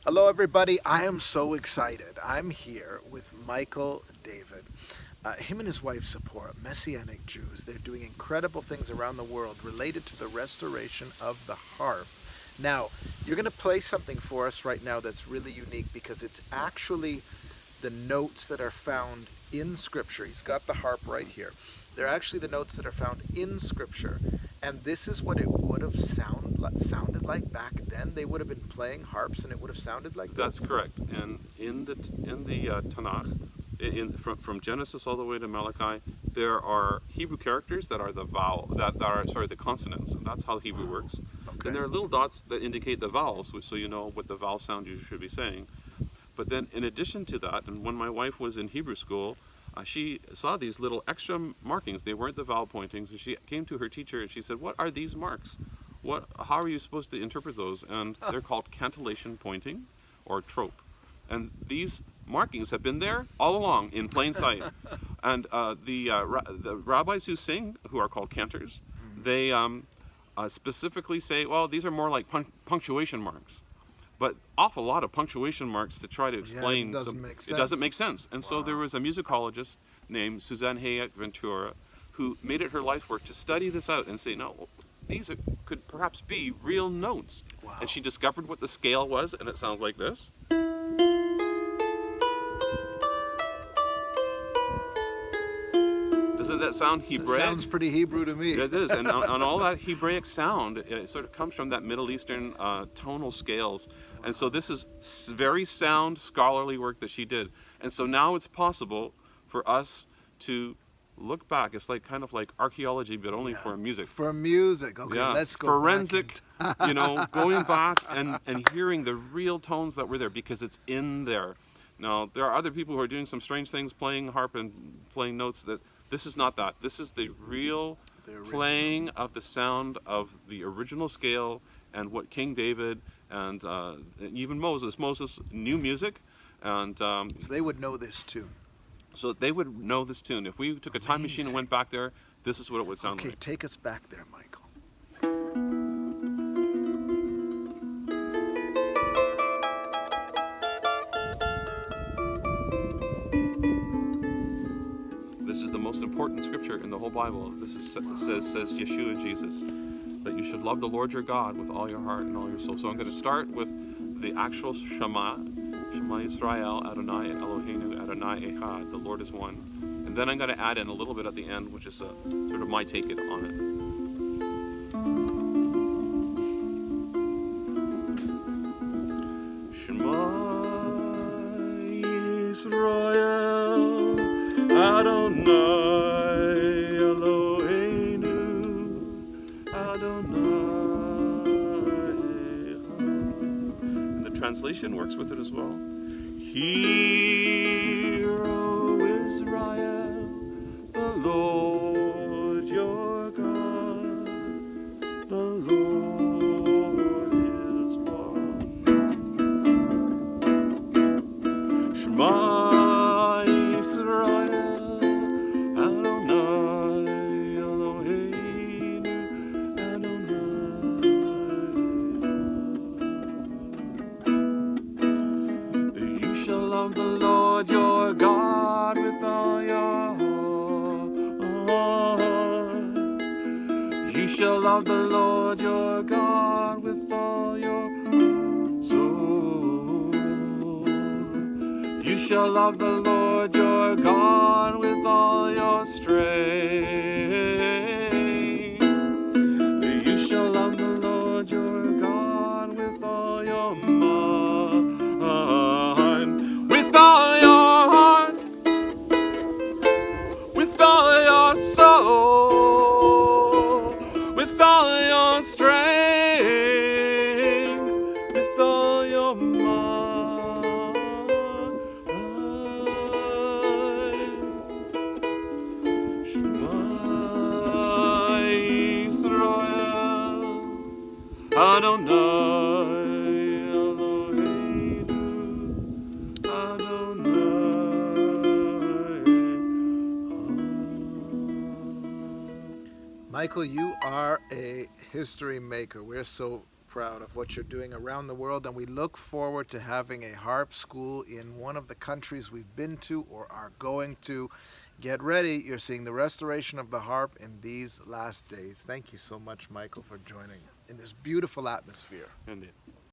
Hello, everybody. I am so excited. I'm here with Michael David. Him and his wife support Messianic Jews. They're doing incredible things around the world related to the restoration of the harp. Now, you're going to play something for us right now that's really unique because it's actually the notes that are found in Scripture. He's got the harp right here. They're actually the notes that are found in Scripture. And this is what it would have sounded like back then. They would have been playing harps and it would have sounded like That's this. correct. And in the Tanakh, from Genesis all the way to Malachi, there are Hebrew characters that are the consonants, and that's how Hebrew works. Okay. And there are little dots that indicate the vowels, so you know what the vowel sound you should be saying. But then, in addition to that, and when my wife was in Hebrew school, she saw these little extra markings. They weren't the vowel pointings, and she came to her teacher and she said, "What are these marks? How are you supposed to interpret those?" And they're called cantillation pointing, or trope. And these markings have been there all along in plain sight. And the rabbis who sing, who are called cantors, they specifically say, well, these are more like punctuation marks. But awful lot of punctuation marks to try to explain. It doesn't make sense. It doesn't make sense. And so there was a musicologist named Suzanne Hayek Ventura who made it her life work to study this out and say, no, could perhaps be real notes. Wow. And she discovered what the scale was, and it sounds like this. Doesn't that sound Hebraic? Sounds pretty Hebrew to me. It is, and on all that Hebraic sound, it sort of comes from that Middle Eastern tonal scales. And so this is very sound, scholarly work that she did. And so now it's possible for us to look back. It's kind of like archaeology, but only for music. For music. Okay, Yeah, let's go forensic, back going back and hearing the real tones that were there because it's in there. Now, there are other people who are doing some strange things, playing harp and playing notes that this is not that. This is the real playing of the sound of the original scale and what King David and even Moses knew music. And So they would know this tune. so they would know this tune. If we took a time machine and went back there, this is what it would sound Okay, like. take us back there, Michael. This is the most important scripture in the whole Bible. Says Yeshua, Jesus, that you should love the Lord your God with all your heart and all your soul. So I'm going to start with the actual Shema Yisrael, Adonai Eloheinu, Adonai Echad, the Lord is one. And then I'm going to add in a little bit at the end, which is sort of my take on it. Shema Yisrael, Adonai Eloheinu, Adonai Echad. And the translation works with it as well. Hear, O Israel, the Lord your God, the Lord is one. Shema Yisrael, Adonai Eloheinu, Adonai. You shall love the Lord your God with all your heart. You shall love the Lord your God with all your soul. You shall love the Lord your God with all your strength. You shall love the Lord your God with all your mind, with all your heart, with all your soul, with all your strength, with all your mind. Shema Yisrael, Adonai Eloheinu, Adonai. Michael, you are a history maker. We're so proud of what you're doing around the world, and we look forward to having a harp school in one of the countries we've been to or are going to. Get ready, you're seeing the restoration of the harp in these last days. Thank you so much, Michael, for joining in this beautiful atmosphere. Indeed.